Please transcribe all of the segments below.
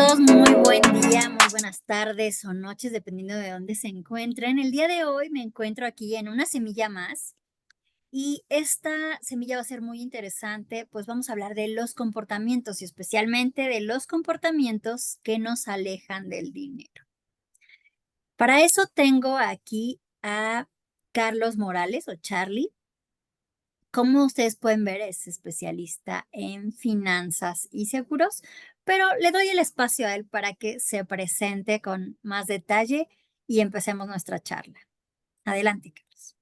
todos, muy buen día, muy buenas tardes o noches, dependiendo de dónde se encuentren. El día de hoy me encuentro aquí en una semilla más y esta semilla va a ser muy interesante, pues vamos a hablar de los comportamientos y especialmente de los comportamientos que nos alejan del dinero. Para eso tengo aquí a Carlos Morales o Charlie. Como ustedes pueden ver, es especialista en finanzas y seguros, pero le doy el espacio a él para que se presente con más detalle y empecemos nuestra charla. Adelante, Carlos.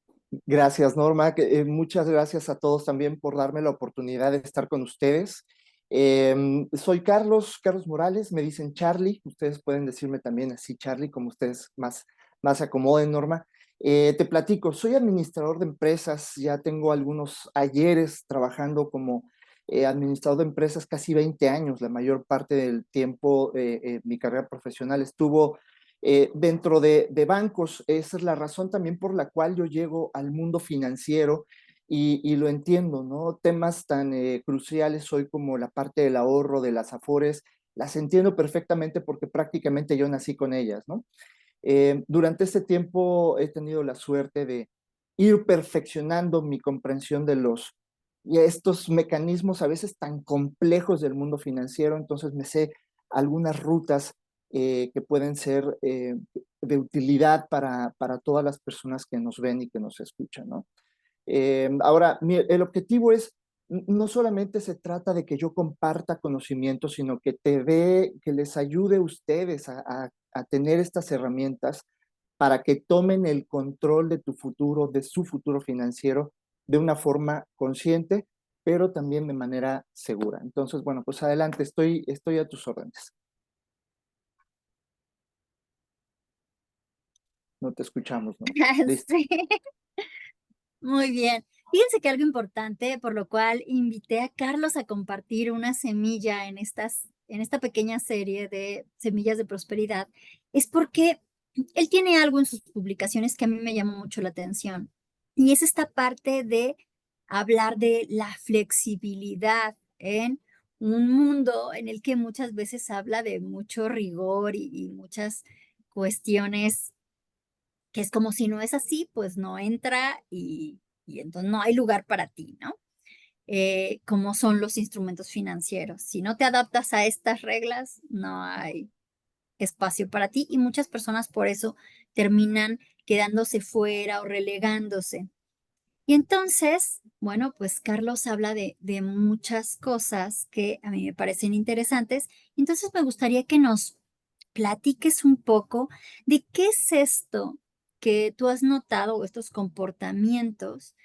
Gracias, Norma. Muchas gracias a todos también por darme la oportunidad de estar con ustedes. Soy Carlos Morales, me dicen Charlie. Ustedes pueden decirme también así, Charlie, como ustedes más se acomoden, Norma. Te platico, soy administrador de empresas, ya tengo algunos ayeres trabajando como administrador de empresas, casi 20 años. La mayor parte del tiempo, mi carrera profesional estuvo dentro de bancos. Esa es la razón también por la cual yo llego al mundo financiero y lo entiendo, ¿no? Temas tan cruciales hoy como la parte del ahorro, de las afores, las entiendo perfectamente porque prácticamente yo nací con ellas, ¿no? Durante este tiempo he tenido la suerte de ir perfeccionando mi comprensión de y estos mecanismos a veces tan complejos del mundo financiero, entonces me sé algunas rutas que pueden ser de utilidad para todas las personas que nos ven y que nos escuchan, ¿no? Ahora, el objetivo es, no solamente se trata de que yo comparta conocimiento, sino que les ayude a ustedes a tener estas herramientas para que tomen el control de tu futuro, de su futuro financiero, de una forma consciente, pero también de manera segura. Entonces, bueno, pues adelante, estoy a tus órdenes. No te escuchamos, ¿no? Listo. Sí, muy bien. Fíjense que algo importante, por lo cual invité a Carlos a compartir una semilla en esta pequeña serie de semillas de prosperidad, es porque él tiene algo en sus publicaciones que a mí me llamó mucho la atención. Y es esta parte de hablar de la flexibilidad en un mundo en el que muchas veces habla de mucho rigor y muchas cuestiones que es como si no es así, pues no entra y entonces no hay lugar para ti, ¿no? Como son los instrumentos financieros. Si no te adaptas a estas reglas, no hay espacio para ti y muchas personas por eso terminan quedándose fuera o relegándose. Y entonces, bueno, pues Carlos habla de muchas cosas que a mí me parecen interesantes. Entonces me gustaría que nos platiques un poco de qué es esto que tú has notado o estos comportamientos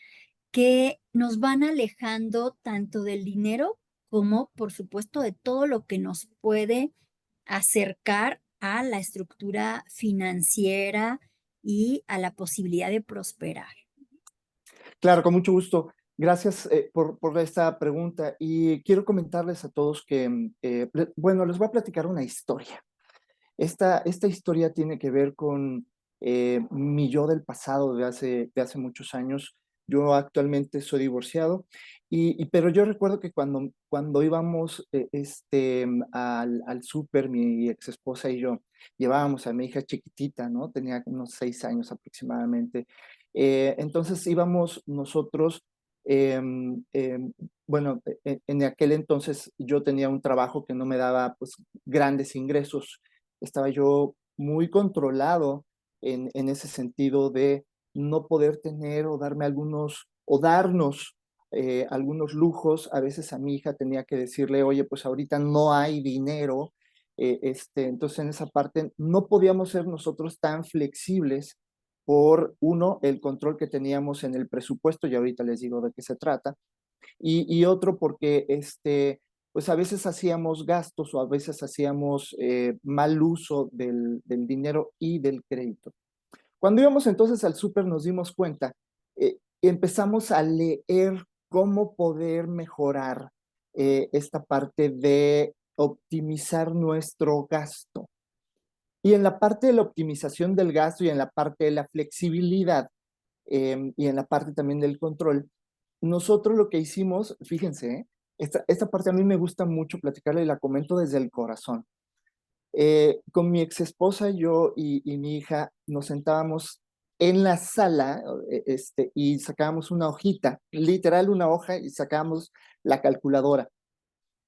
que nos van alejando tanto del dinero como, por supuesto, de todo lo que nos puede acercar a la estructura financiera y a la posibilidad de prosperar. Claro, con mucho gusto. Gracias por esta pregunta y quiero comentarles a todos que, bueno, les voy a platicar una historia. Esta historia tiene que ver con mi yo del pasado de hace muchos años. Yo actualmente soy divorciado, pero yo recuerdo que cuando íbamos al súper, mi ex esposa y yo, llevábamos a mi hija chiquitita, ¿no? Tenía unos 6 años aproximadamente. Entonces íbamos nosotros, bueno, en aquel entonces yo tenía un trabajo que no me daba pues grandes ingresos. Estaba yo muy controlado en ese sentido de no poder tener o darme o darnos algunos lujos. A veces a mi hija tenía que decirle, oye, pues ahorita no hay dinero. Entonces en esa parte no podíamos ser nosotros tan flexibles por uno, el control que teníamos en el presupuesto, y ahorita les digo de qué se trata, y otro porque pues a veces hacíamos gastos o a veces hacíamos mal uso del dinero y del crédito. Cuando íbamos entonces al súper nos dimos cuenta, empezamos a leer cómo poder mejorar esta parte de optimizar nuestro gasto. Y en la parte de la optimización del gasto y en la parte de la flexibilidad y en la parte también del control, nosotros lo que hicimos, fíjense, esta parte a mí me gusta mucho platicarla y la comento desde el corazón. Con mi ex esposa, yo y mi hija nos sentábamos en la sala y sacábamos una hojita, literal una hoja, y sacábamos la calculadora.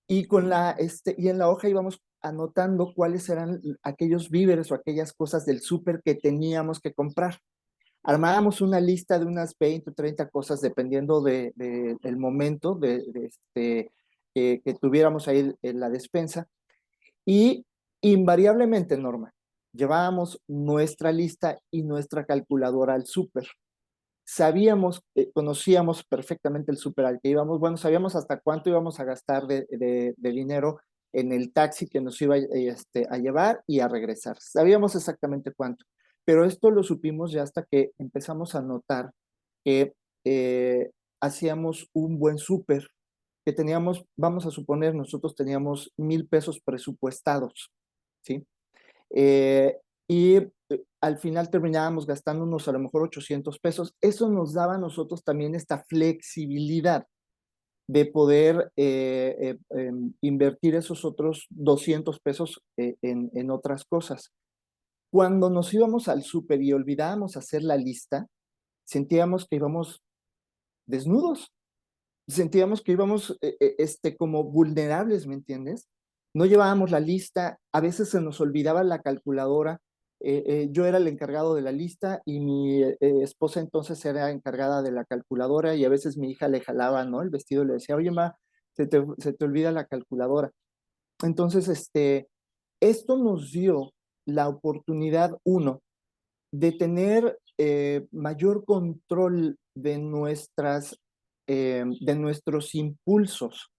Y en la hoja íbamos anotando cuáles eran aquellos víveres o aquellas cosas del súper que teníamos que comprar. Armábamos una lista de unas 20 o 30 cosas, dependiendo del momento que tuviéramos ahí en la despensa. Y invariablemente, Norma, llevábamos nuestra lista y nuestra calculadora al súper. Sabíamos, conocíamos perfectamente el súper al que íbamos. Bueno, sabíamos hasta cuánto íbamos a gastar de dinero en el taxi que nos iba a llevar y a regresar. Sabíamos exactamente cuánto. Pero esto lo supimos ya hasta que empezamos a notar que hacíamos un buen súper, que teníamos, vamos a suponer, nosotros teníamos 1,000 pesos presupuestados, ¿sí? Eh, y al final terminábamos gastándonos a lo mejor 800 pesos. Eso nos daba a nosotros también esta flexibilidad de poder invertir esos otros 200 pesos en otras cosas. Cuando nos íbamos al súper y olvidábamos hacer la lista, sentíamos que íbamos desnudos, sentíamos que íbamos como vulnerables, ¿me entiendes? No llevábamos la lista, a veces se nos olvidaba la calculadora. Yo era el encargado de la lista y mi esposa entonces era encargada de la calculadora, y a veces mi hija le jalaba, ¿no?, el vestido, y le decía, oye, ma, se te olvida la calculadora. Entonces, esto nos dio la oportunidad, uno, de tener mayor control de nuestros impulsos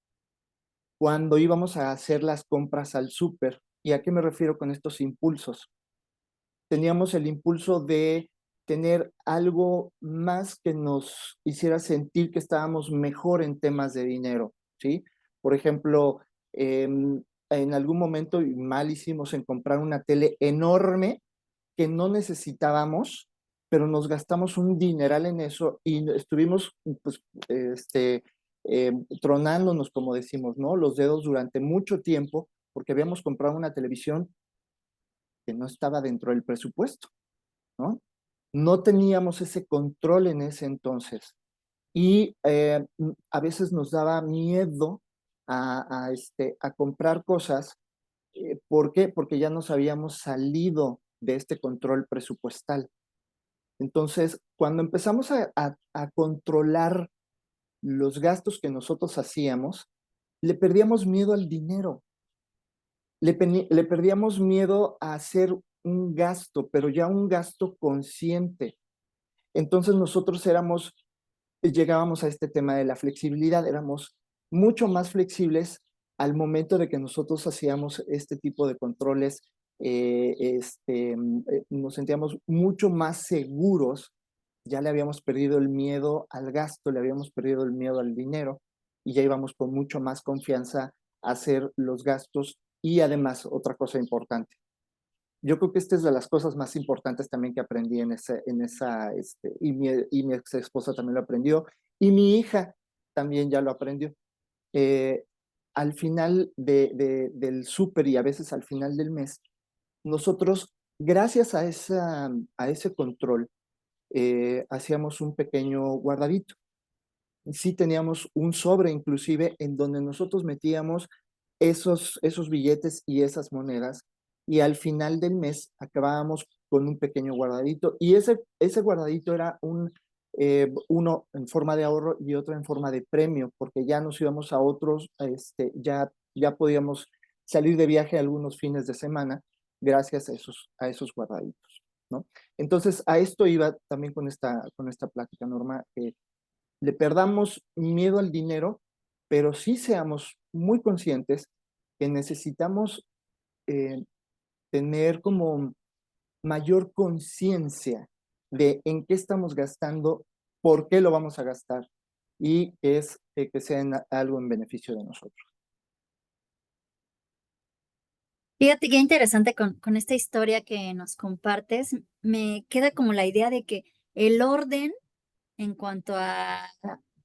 cuando íbamos a hacer las compras al súper. ¿Y a qué me refiero con estos impulsos? Teníamos el impulso de tener algo más que nos hiciera sentir que estábamos mejor en temas de dinero, ¿sí? Por ejemplo, en algún momento mal hicimos en comprar una tele enorme que no necesitábamos, pero nos gastamos un dineral en eso y estuvimos, pues, tronándonos, como decimos, ¿no?, los dedos durante mucho tiempo, porque habíamos comprado una televisión que no estaba dentro del presupuesto, ¿no? No teníamos ese control en ese entonces. Y a veces nos daba miedo a comprar cosas. ¿Por qué? Porque ya nos habíamos salido de este control presupuestal. Entonces, cuando empezamos a controlar los gastos que nosotros hacíamos, le perdíamos miedo al dinero, le perdíamos miedo a hacer un gasto, pero ya un gasto consciente. Entonces nosotros llegábamos a este tema de la flexibilidad, éramos mucho más flexibles al momento de que nosotros hacíamos este tipo de controles. Nos sentíamos mucho más seguros, ya le habíamos perdido el miedo al gasto, le habíamos perdido el miedo al dinero, y ya íbamos con mucho más confianza a hacer los gastos. Y además, otra cosa importante, yo creo que esta es de las cosas más importantes también que aprendí y mi ex esposa también lo aprendió, y mi hija también ya lo aprendió. Eh, Al final del súper y a veces al final del mes, nosotros, gracias a ese control, hacíamos un pequeño guardadito. Sí teníamos un sobre inclusive en donde nosotros metíamos esos billetes y esas monedas, y al final del mes acabábamos con un pequeño guardadito, y ese guardadito era uno en forma de ahorro y otro en forma de premio, porque ya nos íbamos a otros, ya podíamos salir de viaje algunos fines de semana gracias a esos guardaditos, ¿no? Entonces, a esto iba también con esta plática, Norma. Le perdamos miedo al dinero, pero sí seamos muy conscientes que necesitamos eh, tener como mayor conciencia de en qué estamos gastando, por qué lo vamos a gastar, y que sea algo en beneficio de nosotros. Fíjate qué interesante con esta historia que nos compartes. Me queda como la idea de que el orden en cuanto a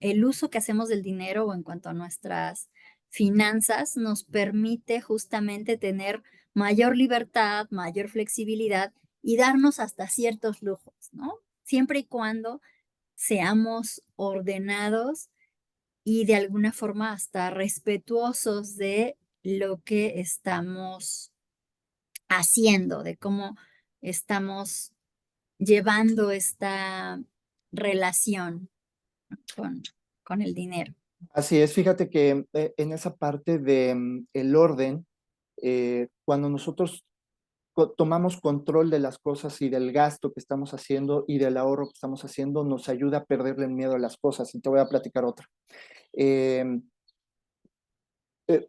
el uso que hacemos del dinero o en cuanto a nuestras finanzas nos permite justamente tener mayor libertad, mayor flexibilidad y darnos hasta ciertos lujos, ¿no? Siempre y cuando seamos ordenados y de alguna forma hasta respetuosos de lo que estamos haciendo, de cómo estamos llevando esta relación con, con el dinero. Así es, fíjate que en esa parte de el orden, cuando nosotros tomamos control de las cosas y del gasto que estamos haciendo y del ahorro que estamos haciendo, nos ayuda a perderle el miedo a las cosas. Y te voy a platicar otra. Eh, eh,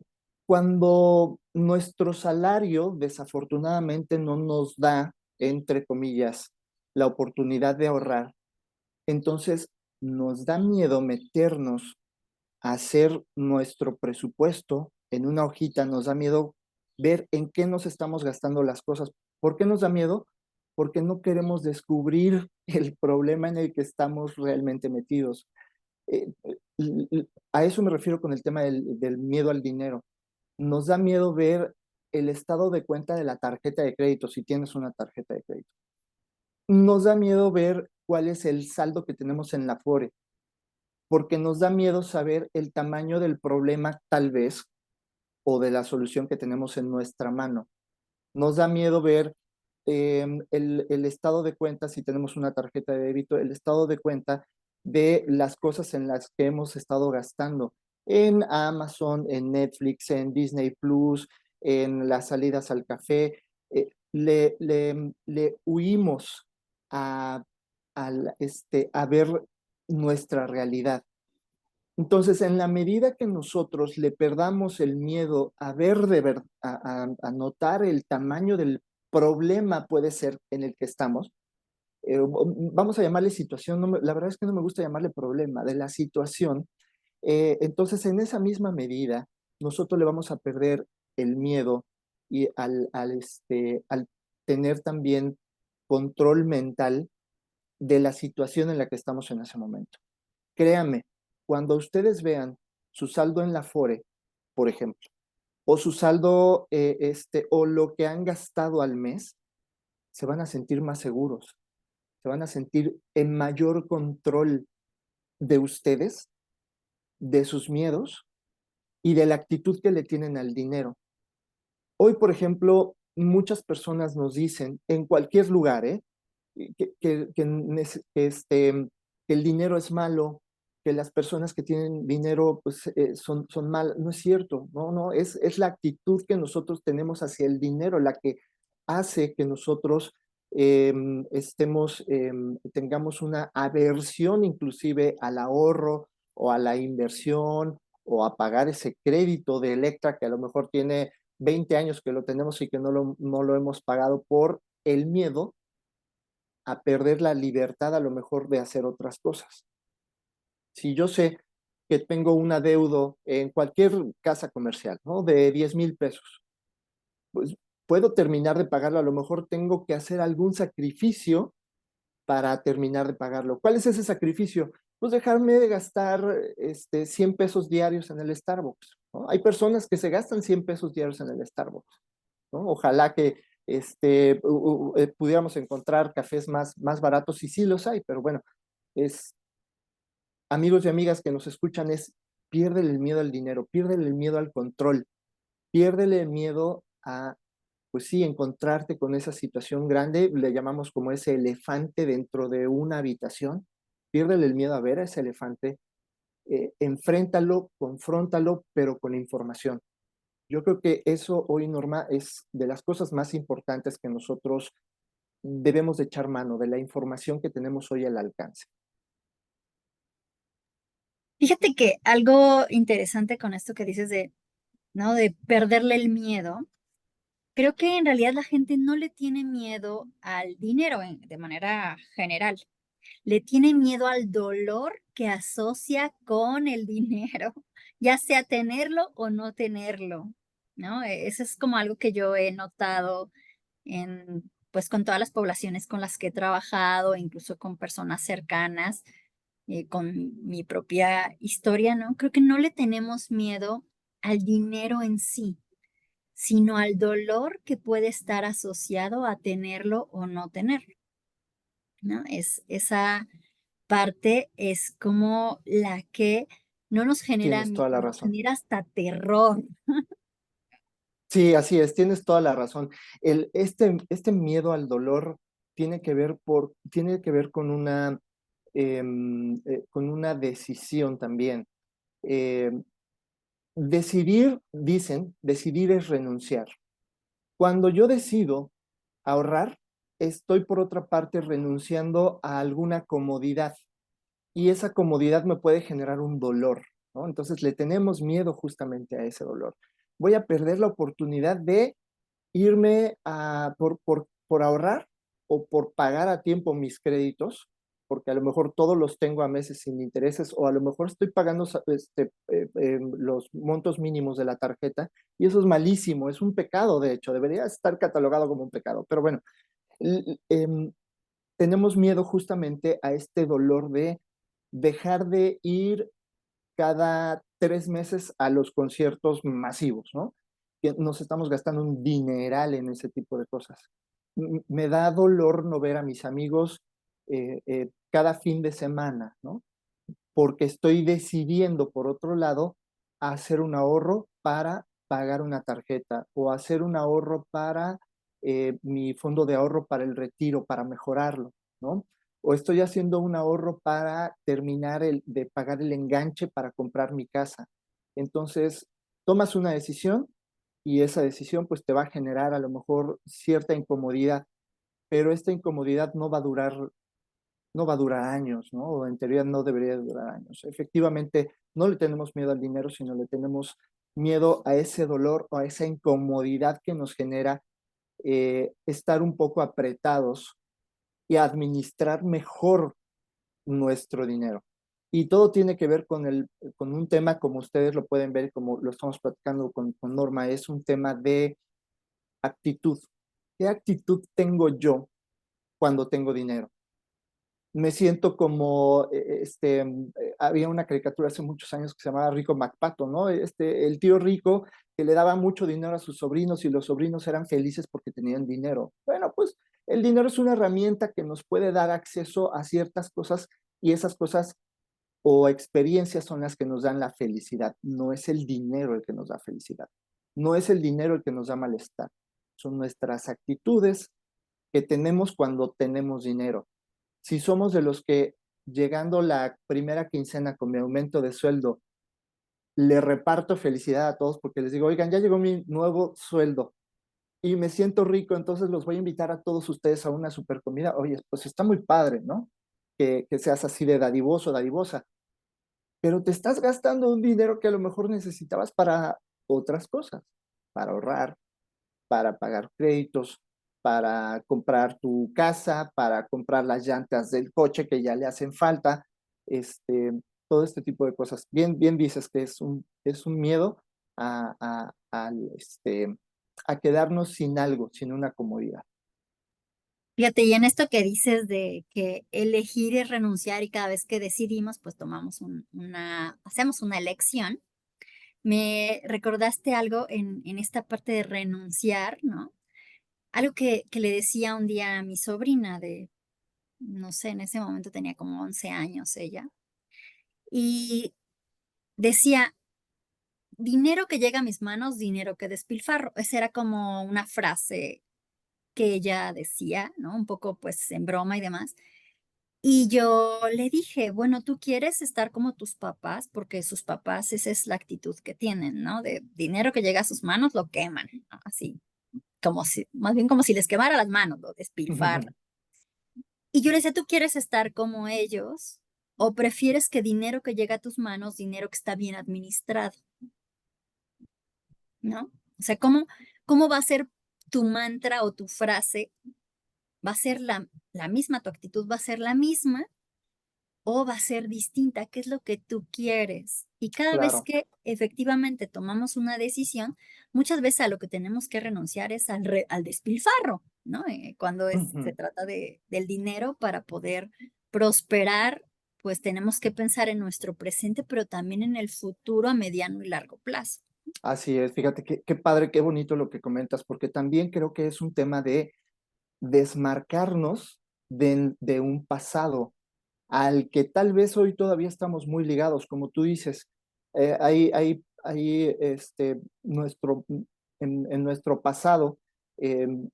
Cuando nuestro salario desafortunadamente no nos da, entre comillas, la oportunidad de ahorrar, entonces nos da miedo meternos a hacer nuestro presupuesto en una hojita, nos da miedo ver en qué nos estamos gastando las cosas. ¿Por qué nos da miedo? Porque no queremos descubrir el problema en el que estamos realmente metidos. A eso me refiero con el tema del miedo al dinero. Nos da miedo ver el estado de cuenta de la tarjeta de crédito, si tienes una tarjeta de crédito. Nos da miedo ver cuál es el saldo que tenemos en la Afore, porque nos da miedo saber el tamaño del problema, tal vez, o de la solución que tenemos en nuestra mano. Nos da miedo ver el estado de cuenta, si tenemos una tarjeta de débito, el estado de cuenta de las cosas en las que hemos estado gastando, en Amazon, en Netflix, en Disney Plus, en las salidas al café. Le huimos a, a ver nuestra realidad. Entonces, en la medida que nosotros le perdamos el miedo a ver de ver, a notar el tamaño del problema puede ser en el que estamos, vamos a llamarle situación, la verdad es que no me gusta llamarle problema, de la situación, entonces en esa misma medida nosotros le vamos a perder el miedo y al tener también control mental de la situación en la que estamos en ese momento. Créanme, cuando ustedes vean su saldo en la Afore, por ejemplo, o su saldo, o lo que han gastado al mes, se van a sentir más seguros, se van a sentir en mayor control de ustedes, de sus miedos y de la actitud que le tienen al dinero. Hoy, por ejemplo, muchas personas nos dicen, en cualquier lugar, que el dinero es malo, que las personas que tienen dinero pues, son malas. No es cierto, no, no, es la actitud que nosotros tenemos hacia el dinero la que hace que nosotros tengamos una aversión inclusive al ahorro o a la inversión o a pagar ese crédito de Electra que a lo mejor tiene 20 años que lo tenemos y que no lo hemos pagado por el miedo a perder la libertad a lo mejor de hacer otras cosas. Si yo sé que tengo un adeudo en cualquier casa comercial, ¿no? De 10,000 pesos, pues puedo terminar de pagarlo, a lo mejor tengo que hacer algún sacrificio para terminar de pagarlo. ¿Cuál es ese sacrificio? Pues dejarme de gastar 100 pesos diarios en el Starbucks, ¿no? Hay personas que se gastan 100 pesos diarios en el Starbucks, ¿no? Ojalá que pudiéramos encontrar cafés más baratos, y sí los hay, pero bueno, es, amigos y amigas que nos escuchan, es piérdele el miedo al dinero, piérdele el miedo al control, piérdele el miedo a, pues sí, encontrarte con esa situación grande, le llamamos como ese elefante dentro de una habitación, piérdele el miedo a ver a ese elefante, enfréntalo, confróntalo, pero con información. Yo creo que eso hoy, Norma, es de las cosas más importantes que nosotros debemos de echar mano, de la información que tenemos hoy al alcance. Fíjate que algo interesante con esto que dices de, ¿no? De perderle el miedo. Creo que en realidad la gente no le tiene miedo al dinero de manera general. Le tiene miedo al dolor que asocia con el dinero, ya sea tenerlo o no tenerlo, ¿no? Eso es como algo que yo he notado en, pues con todas las poblaciones con las que he trabajado, incluso con personas cercanas, con mi propia historia, ¿no? Creo que no le tenemos miedo al dinero en sí, sino al dolor que puede estar asociado a tenerlo o no tenerlo, ¿no? Esa parte es como la que no nos genera Tienes miedo, toda la nos razón. genera hasta terror. Sí, así es, tienes toda la razón. Este miedo al dolor tiene que ver con una decisión también. Em, decidir es renunciar. Cuando yo decido ahorrar, estoy por otra parte renunciando a alguna comodidad y esa comodidad me puede generar un dolor, ¿no? Entonces le tenemos miedo justamente a ese dolor. Voy a perder la oportunidad de irme por ahorrar o por pagar a tiempo mis créditos, porque a lo mejor todos los tengo a meses sin intereses, o a lo mejor estoy pagando los montos mínimos de la tarjeta, y eso es malísimo, es un pecado, de hecho, debería estar catalogado como un pecado. Pero bueno, tenemos miedo justamente a este dolor de dejar de ir cada 3 meses a los conciertos masivos, ¿no? Que nos estamos gastando un dineral en ese tipo de cosas. Me da dolor no ver a mis amigos cada fin de semana, ¿no? Porque estoy decidiendo, por otro lado, hacer un ahorro para pagar una tarjeta o hacer un ahorro para mi fondo de ahorro para el retiro, para mejorarlo, ¿no? O estoy haciendo un ahorro para terminar de pagar el enganche para comprar mi casa. Entonces, tomas una decisión y esa decisión pues te va a generar a lo mejor cierta incomodidad, pero esta incomodidad no va a durar años, ¿no? O en teoría no debería durar años. Efectivamente, no le tenemos miedo al dinero, sino le tenemos miedo a ese dolor o a esa incomodidad que nos genera estar un poco apretados y administrar mejor nuestro dinero. Y todo tiene que ver con un tema, como ustedes lo pueden ver, como lo estamos platicando con Norma, es un tema de actitud. ¿Qué actitud tengo yo cuando tengo dinero? Me siento como, había una caricatura hace muchos años que se llamaba Rico MacPato, ¿no? El tío rico que le daba mucho dinero a sus sobrinos y los sobrinos eran felices porque tenían dinero. Bueno, pues el dinero es una herramienta que nos puede dar acceso a ciertas cosas y esas cosas o experiencias son las que nos dan la felicidad. No es el dinero el que nos da felicidad. No es el dinero el que nos da malestar. Son nuestras actitudes que tenemos cuando tenemos dinero. Si somos de los que llegando la primera quincena con mi aumento de sueldo, le reparto felicidad a todos porque les digo, oigan, ya llegó mi nuevo sueldo y me siento rico, entonces los voy a invitar a todos ustedes a una super comida. Oye, pues está muy padre, ¿no? Que seas así de dadivoso, dadivosa, pero te estás gastando un dinero que a lo mejor necesitabas para otras cosas, para ahorrar, para pagar créditos, para comprar tu casa, para comprar las llantas del coche que ya le hacen falta, este, todo este tipo de cosas. Bien dices que es un miedo a, a, al, a quedarnos sin algo, sin una comodidad. Fíjate, y en esto que dices de que elegir es renunciar y cada vez que decidimos, pues tomamos hacemos una elección, me recordaste algo en esta parte de renunciar, ¿no? Algo que le decía un día a mi sobrina de, no sé, en ese momento tenía como 11 años ella, y decía, dinero que llega a mis manos, dinero que despilfarro. Esa era como una frase que ella decía, ¿no? Un poco pues en broma y demás. Y yo le dije, bueno, tú quieres estar como tus papás, porque sus papás esa es la actitud que tienen, ¿no? De dinero que llega a sus manos, lo queman, ¿no? Así, como si, más bien como si les quemara las manos, lo despilfarran. Y yo le decía, ¿tú quieres estar como ellos o prefieres que dinero que llega a tus manos, dinero que está bien administrado, ¿no? O sea, ¿cómo va a ser tu mantra o tu frase? ¿Va a ser la misma, tu actitud va a ser la misma o va a ser distinta? ¿Qué es lo que tú quieres? Y cada vez Claro. que efectivamente tomamos una decisión, muchas veces a lo que tenemos que renunciar es al despilfarro, ¿no? Cuando se Ujú. trata del dinero para poder prosperar, pues tenemos que pensar en nuestro presente, pero también en el futuro a mediano y largo plazo. Así es, fíjate qué padre, qué bonito lo que comentas, porque también creo que es un tema de desmarcarnos de un pasado al que tal vez hoy todavía estamos muy ligados, como tú dices. Nuestro, en nuestro pasado,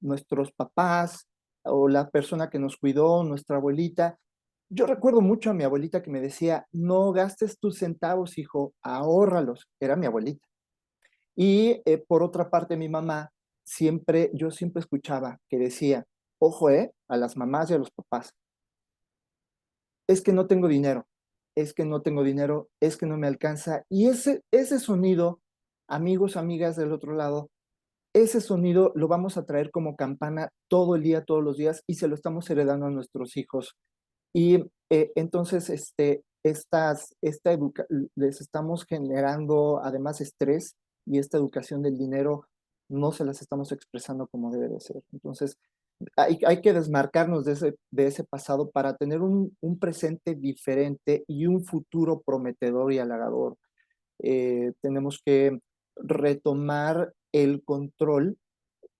nuestros papás o la persona que nos cuidó, nuestra abuelita. Yo recuerdo mucho a mi abuelita que me decía, no gastes tus centavos, hijo, ahórralos. Era mi abuelita. Y por otra parte, mi mamá, yo siempre escuchaba que decía, ojo, a las mamás y a los papás, es que no tengo dinero, es que no tengo dinero, es que no me alcanza. Y ese sonido, amigos, amigas del otro lado, ese sonido lo vamos a traer como campana todo el día, todos los días, y se lo estamos heredando a nuestros hijos. Y entonces, les estamos generando además estrés, y esta educación del dinero no se las estamos expresando como debe de ser. Entonces, hay que desmarcarnos de ese pasado para tener un presente diferente y un futuro prometedor y halagador. Tenemos que retomar el control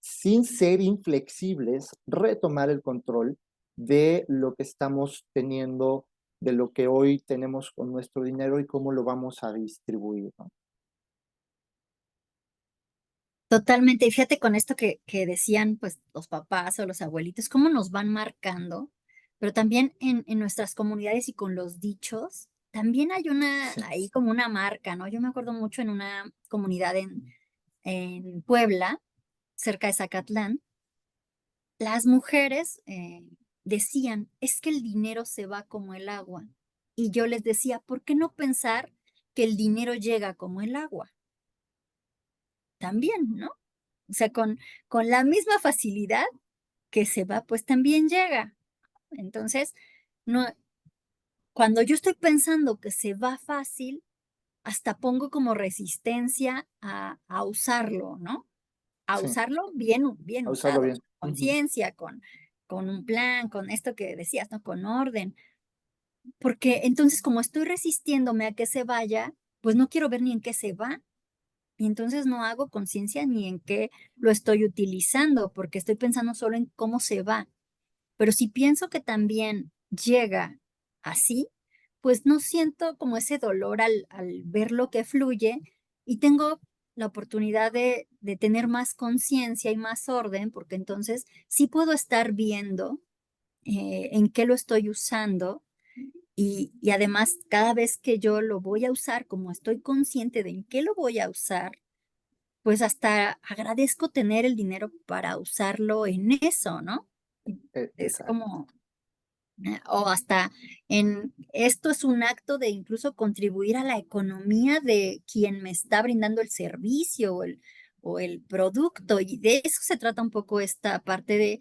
sin ser inflexibles, retomar el control de lo que estamos teniendo, de lo que hoy tenemos con nuestro dinero y cómo lo vamos a distribuir, ¿no? Totalmente. Y fíjate con esto que decían pues los papás o los abuelitos, cómo nos van marcando, pero también en nuestras comunidades y con los dichos, también hay Sí, ahí como una marca, ¿no? Yo me acuerdo mucho en una comunidad en Puebla, cerca de Zacatlán, las mujeres decían, es que el dinero se va como el agua. Y yo les decía, ¿por qué no pensar que el dinero llega como el agua? También, ¿no? O sea, con la misma facilidad que se va, pues también llega. Entonces, no, cuando yo estoy pensando que se va fácil, hasta pongo como resistencia a usarlo, ¿no? A sí, usarlo bien a usarlo usado, bien. con Ujú. conciencia, con un plan, con esto que decías, ¿no? Con orden. Porque entonces, como estoy resistiéndome a que se vaya, pues no quiero ver ni en qué se va. Y entonces no hago conciencia ni en qué lo estoy utilizando, porque estoy pensando solo en cómo se va. Pero si pienso que también llega así, pues no siento como ese dolor al ver lo que fluye y tengo la oportunidad de tener más conciencia y más orden, porque entonces sí puedo estar viendo en qué lo estoy usando y además cada vez que yo lo voy a usar, como estoy consciente de en qué lo voy a usar, pues hasta agradezco tener el dinero para usarlo en eso, ¿no? Es Exacto. como, o hasta en esto es un acto de incluso contribuir a la economía de quien me está brindando el servicio o el producto. Y de eso se trata un poco esta parte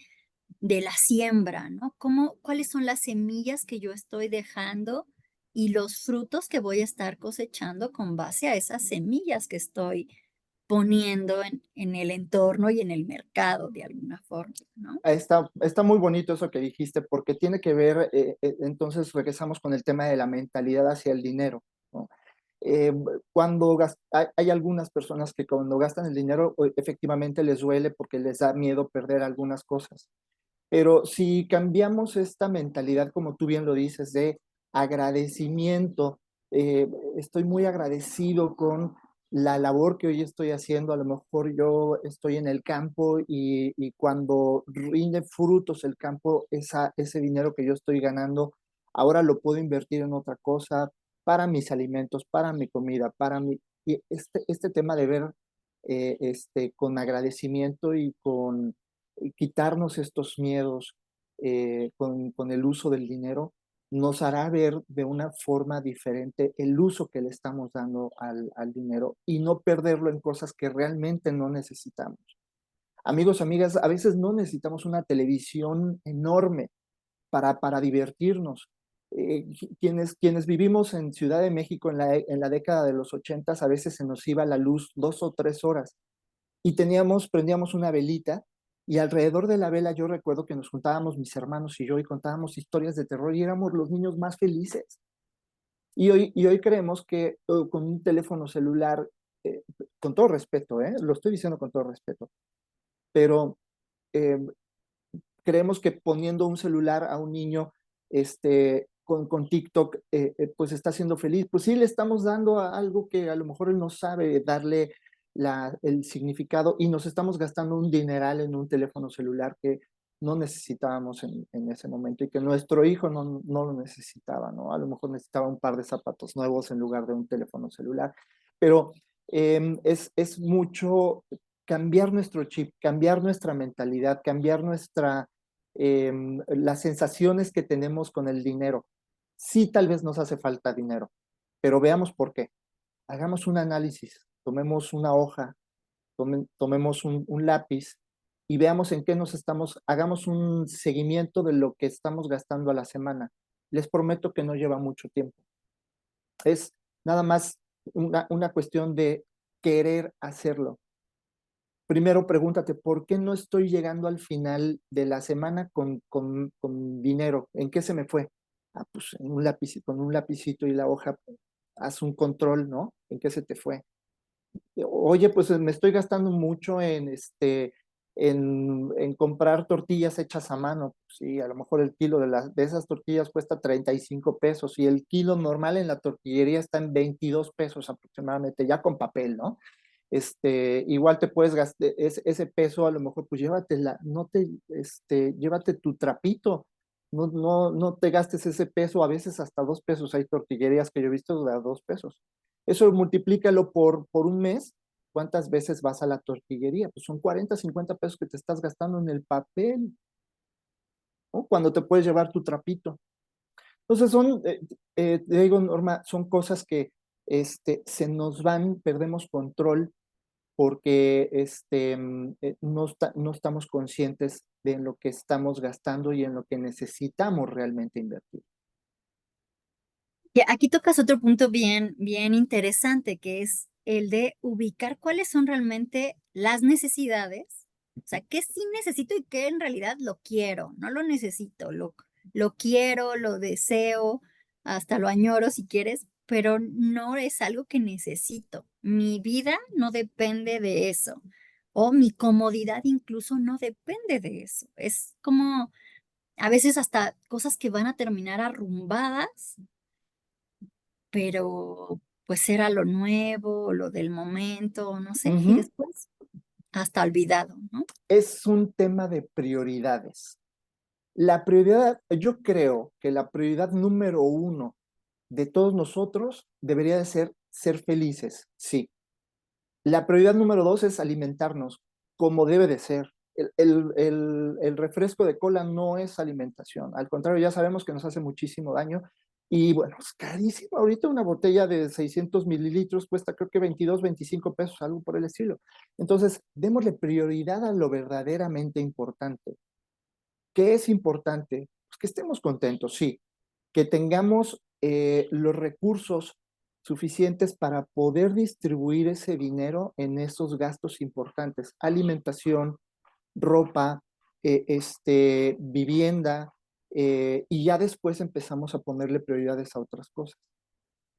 de la siembra, ¿no? ¿Cómo, cuáles son las semillas que yo estoy dejando y los frutos que voy a estar cosechando con base a esas semillas que estoy poniendo en el entorno y en el mercado de alguna forma, ¿no? Está muy bonito eso que dijiste, porque tiene que ver, entonces regresamos con el tema de la mentalidad hacia el dinero, ¿no? Eh, hay algunas personas que cuando gastan el dinero, efectivamente les duele porque les da miedo perder algunas cosas. Pero si cambiamos esta mentalidad, como tú bien lo dices, de agradecimiento, estoy muy agradecido con la labor que hoy estoy haciendo. A lo mejor yo estoy en el campo y cuando rinde frutos el campo, ese dinero que yo estoy ganando, ahora lo puedo invertir en otra cosa, para mis alimentos, para mi comida, y este tema de ver con agradecimiento y quitarnos estos miedos con el uso del dinero, nos hará ver de una forma diferente el uso que le estamos dando al dinero y no perderlo en cosas que realmente no necesitamos. Amigos, amigas, a veces no necesitamos una televisión enorme para divertirnos. Quienes vivimos en Ciudad de México en la década de los 80, a veces se nos iba la luz 2 o 3 horas y prendíamos una velita, y alrededor de la vela yo recuerdo que nos juntábamos mis hermanos y yo y contábamos historias de terror y éramos los niños más felices. Y hoy creemos que con un teléfono celular con todo respeto, lo estoy diciendo con todo respeto, pero eh, creemos que poniendo un celular a un niño con TikTok, pues está siendo feliz. Pues sí, le estamos dando a algo que a lo mejor él no sabe darle el significado y nos estamos gastando un dineral en un teléfono celular que no necesitábamos en ese momento y que nuestro hijo no lo necesitaba, ¿no? A lo mejor necesitaba un par de zapatos nuevos en lugar de un teléfono celular. Pero es mucho cambiar nuestro chip, cambiar nuestra mentalidad, cambiar las sensaciones que tenemos con el dinero. Sí, tal vez nos hace falta dinero, pero veamos por qué. Hagamos un análisis, tomemos una hoja, tomemos un lápiz y veamos en qué hagamos un seguimiento de lo que estamos gastando a la semana. Les prometo que no lleva mucho tiempo. Es nada más una cuestión de querer hacerlo. Primero pregúntate, ¿por qué no estoy llegando al final de la semana con dinero? ¿En qué se me fue? Ah, pues en un lápiz, con un lapicito y la hoja, haz un control, ¿no? ¿En qué se te fue? Oye, pues me estoy gastando mucho en comprar tortillas hechas a mano. Sí, a lo mejor el kilo de esas tortillas cuesta 35 pesos y el kilo normal en la tortillería está en 22 pesos aproximadamente, ya con papel, ¿no? Igual te puedes gastar ese peso, a lo mejor pues llévatela, llévate tu trapito, no te gastes ese peso, a veces hasta 2 pesos, hay tortillerías que yo he visto de a 2 pesos. Eso multiplícalo por un mes, ¿cuántas veces vas a la tortillería? Pues son 40, 50 pesos que te estás gastando en el papel, ¿no? Cuando te puedes llevar tu trapito. Entonces te digo, Norma, son cosas que se nos van, perdemos control porque no estamos conscientes de lo que estamos gastando y en lo que necesitamos realmente invertir. Y aquí tocas otro punto bien, bien interesante, que es el de ubicar cuáles son realmente las necesidades. O sea, qué sí necesito y qué en realidad lo quiero, no lo necesito, lo quiero, lo deseo, hasta lo añoro si quieres, pero no es algo que necesito. Mi vida no depende de eso, o mi comodidad incluso no depende de eso. Es como a veces hasta cosas que van a terminar arrumbadas, pero pues era lo nuevo, lo del momento, no sé, y Ujú. después hasta olvidado, ¿no? Es un tema de prioridades. Yo creo que la prioridad número uno de todos nosotros debería de ser felices, sí. La prioridad número dos es alimentarnos como debe de ser. El refresco de cola no es alimentación, al contrario, ya sabemos que nos hace muchísimo daño y bueno, es carísimo. Ahorita una botella de 600 mililitros cuesta creo que 22, 25 pesos, algo por el estilo. Entonces, démosle prioridad a lo verdaderamente importante. ¿Qué es importante? Pues que estemos contentos, sí, que tengamos los recursos suficientes para poder distribuir ese dinero en esos gastos importantes, alimentación, ropa, vivienda, y ya después empezamos a ponerle prioridades a otras cosas.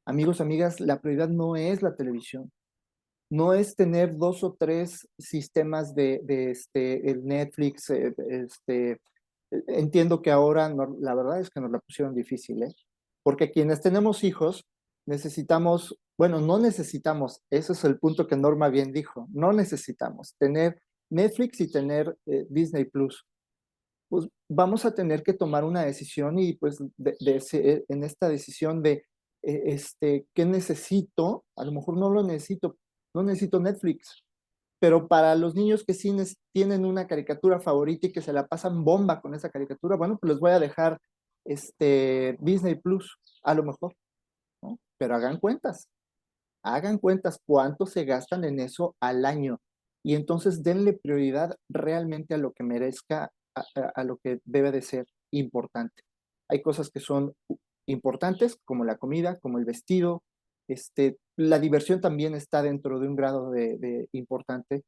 Amigos, amigas, la prioridad no es la televisión, no es tener dos o tres sistemas el Netflix, entiendo que ahora la verdad es que nos la pusieron difícil, ¿eh? Porque quienes tenemos hijos necesitamos, bueno, no necesitamos, ese es el punto que Norma bien dijo, no necesitamos tener Netflix y tener Disney Plus. Pues vamos a tener que tomar una decisión y pues en esta decisión de ¿qué necesito? A lo mejor no lo necesito, no necesito Netflix, pero para los niños que sí tienen una caricatura favorita y que se la pasan bomba con esa caricatura, bueno, pues les voy a dejar Disney Plus, a lo mejor, ¿no? Pero hagan cuentas cuánto se gastan en eso al año y entonces denle prioridad realmente a lo que merezca, a lo que debe de ser importante. Hay cosas que son importantes, como la comida, como el vestido, la diversión también está dentro de un grado de importante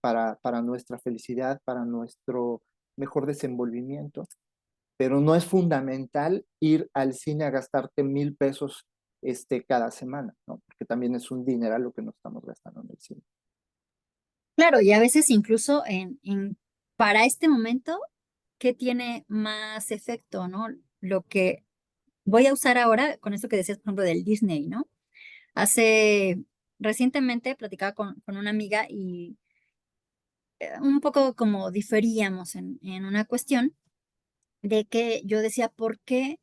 para nuestra felicidad, para nuestro mejor desenvolvimiento, pero no es fundamental ir al cine a gastarte 1,000 pesos cada semana, ¿no? Porque también es un dineral lo que nos estamos gastando en el cine. Claro, y a veces incluso para este momento, ¿qué tiene más efecto, no? Lo que voy a usar ahora, con esto que decías, por ejemplo, del Disney, ¿no? Recientemente platicaba con una amiga y un poco como diferíamos en una cuestión de que yo decía, ¿por qué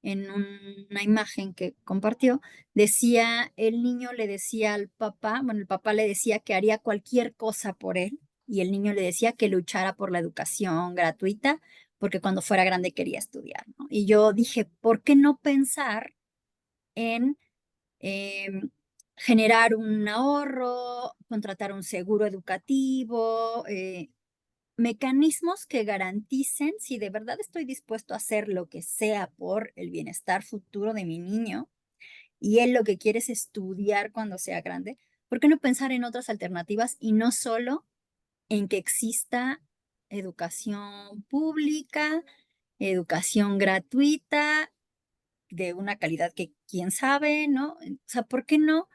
en una imagen que compartió decía, el niño le decía al papá, bueno, el papá le decía que haría cualquier cosa por él y el niño le decía que luchara por la educación gratuita porque cuando fuera grande quería estudiar, ¿no? Y yo dije, ¿por qué no pensar en em, generar un ahorro, contratar un seguro educativo, mecanismos que garanticen si de verdad estoy dispuesto a hacer lo que sea por el bienestar futuro de mi niño y él lo que quiere es estudiar cuando sea grande? ¿Por qué no pensar en otras alternativas y no solo en que exista educación pública, educación gratuita, de una calidad que quién sabe, ¿no? O sea, ¿por qué no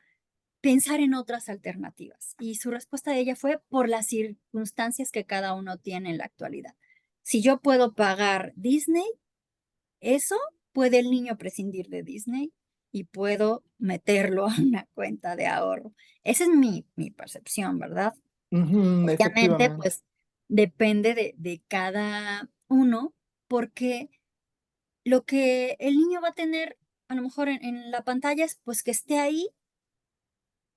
pensar en otras alternativas? Y su respuesta de ella fue por las circunstancias que cada uno tiene en la actualidad. Si yo puedo pagar Disney, eso puede el niño prescindir de Disney y puedo meterlo a una cuenta de ahorro. Esa es mi percepción, ¿verdad? Ujú, Obviamente, efectivamente. pues depende de cada uno, porque lo que el niño va a tener a lo mejor en la pantalla es pues que esté ahí,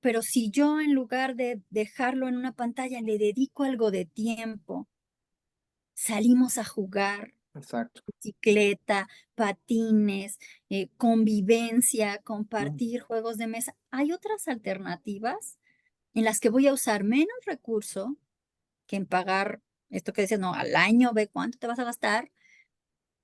pero si yo en lugar de dejarlo en una pantalla le dedico algo de tiempo, salimos a jugar, Exacto. bicicleta, patines, convivencia, Mm. compartir juegos de mesa, hay otras alternativas en las que voy a usar menos recurso que en pagar esto que decías, no, al año ve cuánto te vas a gastar.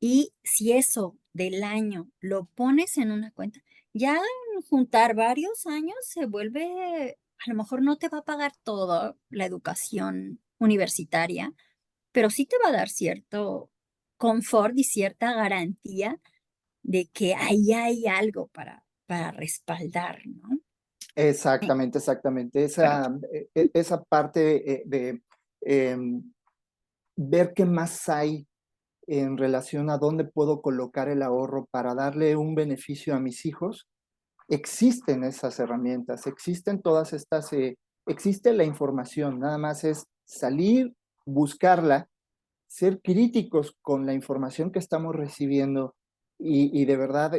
Y si eso del año lo pones en una cuenta, ya en juntar varios años se vuelve, a lo mejor no te va a pagar toda la educación universitaria, pero sí te va a dar cierto confort y cierta garantía de que ahí hay algo para respaldar, ¿no? Eh, Exactamente, exactamente. Pero Esa parte de em, ver qué más hay en relación a dónde puedo colocar el ahorro para darle un beneficio a mis hijos, existen esas herramientas, existen todas estas, existe la información, nada más es salir, buscarla, ser críticos con la información que estamos recibiendo y de verdad,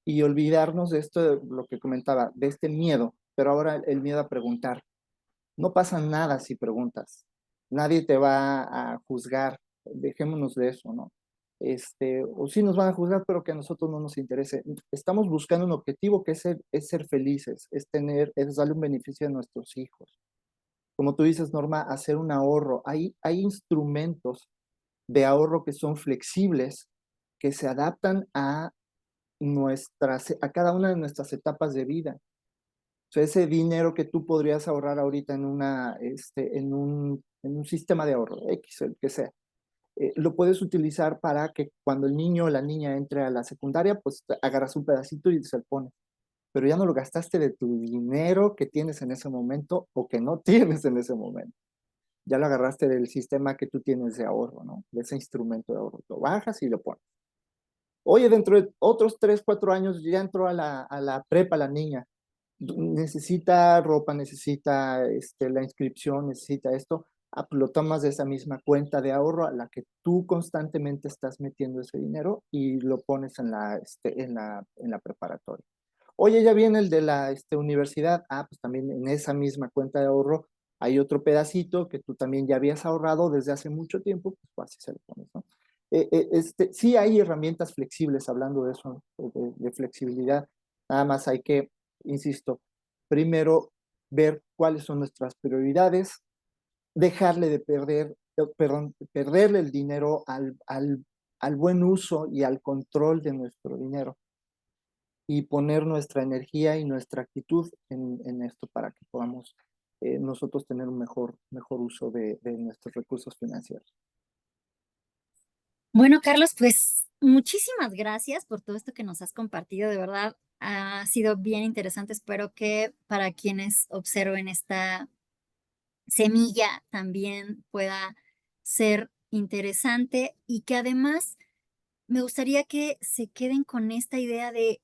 y olvidarnos de esto, de lo que comentaba, de este miedo, pero ahora el miedo a preguntar. No pasa nada si preguntas. Nadie te va a juzgar. Dejémonos de eso, ¿no? O sí nos van a juzgar, pero que a nosotros no nos interese. Estamos buscando un objetivo que es ser felices, es darle un beneficio a nuestros hijos. Como tú dices, Norma, hacer un ahorro. Hay instrumentos de ahorro que son flexibles, que se adaptan a cada una de nuestras etapas de vida. O sea, ese dinero que tú podrías ahorrar ahorita en un sistema de ahorro, X, el que sea, lo puedes utilizar para que cuando el niño o la niña entre a la secundaria, pues agarras un pedacito y se lo pones. Pero ya no lo gastaste de tu dinero que tienes en ese momento o que no tienes en ese momento. Ya lo agarraste del sistema que tú tienes de ahorro, ¿no? De ese instrumento de ahorro. Lo bajas y lo pones. Oye, dentro de otros 3 4 años ya entró a la prepa la niña, necesita ropa, necesita la inscripción, necesita esto, pues lo tomas de esa misma cuenta de ahorro a la que tú constantemente estás metiendo ese dinero y lo pones en la preparatoria. Oye, ya viene el de la universidad, pues también en esa misma cuenta de ahorro hay otro pedacito que tú también ya habías ahorrado desde hace mucho tiempo, pues así se lo pones, ¿no? Sí hay herramientas flexibles, hablando de eso, de flexibilidad, nada más hay que, insisto, primero ver cuáles son nuestras prioridades, dejarle de perderle el dinero al buen uso y al control de nuestro dinero y poner nuestra energía y nuestra actitud en esto para que podamos nosotros tener un mejor uso de nuestros recursos financieros. bueno, Carlos, pues muchísimas gracias por todo esto que nos has compartido, de verdad. Ha sido bien interesante. Espero que para quienes observen esta semilla también pueda ser interesante y que además me gustaría que se queden con esta idea de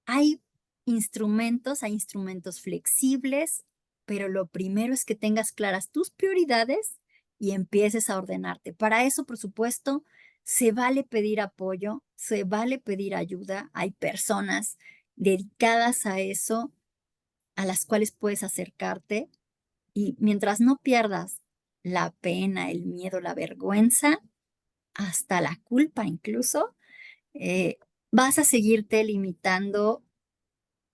hay hay instrumentos flexibles, pero lo primero es que tengas claras tus prioridades y empieces a ordenarte. Para eso, por supuesto, se vale pedir apoyo, se vale pedir ayuda. Hay personas dedicadas a eso, a las cuales puedes acercarte y mientras no pierdas la pena, el miedo, la vergüenza, hasta la culpa incluso, eh, vas a seguirte limitando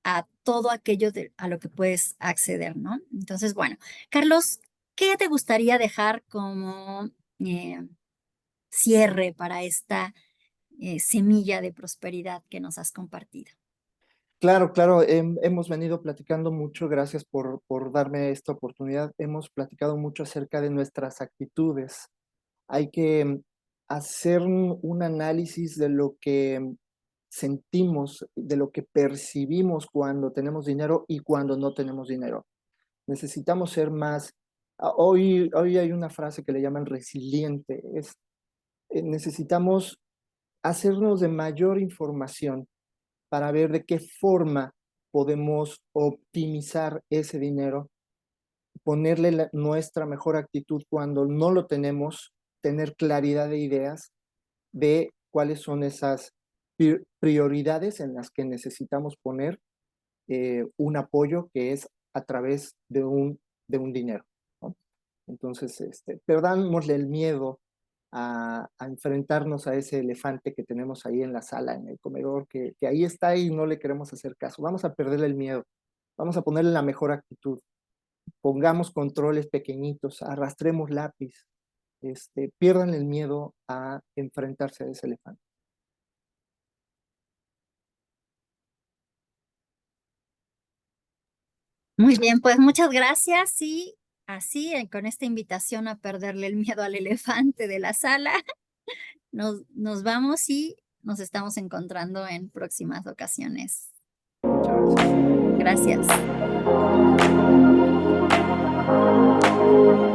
a todo aquello a lo que puedes acceder, ¿no? Entonces, bueno, Carlos, ¿qué te gustaría dejar como eh, cierre para esta semilla de prosperidad que nos has compartido? Claro, claro, hemos venido platicando mucho, gracias por darme esta oportunidad. Hemos platicado mucho acerca de nuestras actitudes. Hay que hacer un análisis de lo que sentimos, de lo que percibimos cuando tenemos dinero y cuando no tenemos dinero. Necesitamos ser más, hoy hay una frase que le llaman resiliente, necesitamos hacernos de mayor información para ver de qué forma podemos optimizar ese dinero, ponerle nuestra mejor actitud cuando no lo tenemos, tener claridad de ideas de cuáles son esas prioridades en las que necesitamos poner un apoyo que es a través de un dinero, ¿no? Entonces, perdámosle el miedo a enfrentarnos a ese elefante que tenemos ahí en la sala, en el comedor, que ahí está y no le queremos hacer caso. Vamos a perderle el miedo, vamos a ponerle la mejor actitud, pongamos controles pequeñitos, arrastremos lápiz, pierdan el miedo a enfrentarse a ese elefante. Muy bien, pues muchas gracias y así, con esta invitación a perderle el miedo al elefante de la sala, nos vamos y nos estamos encontrando en próximas ocasiones. Muchas gracias. Gracias.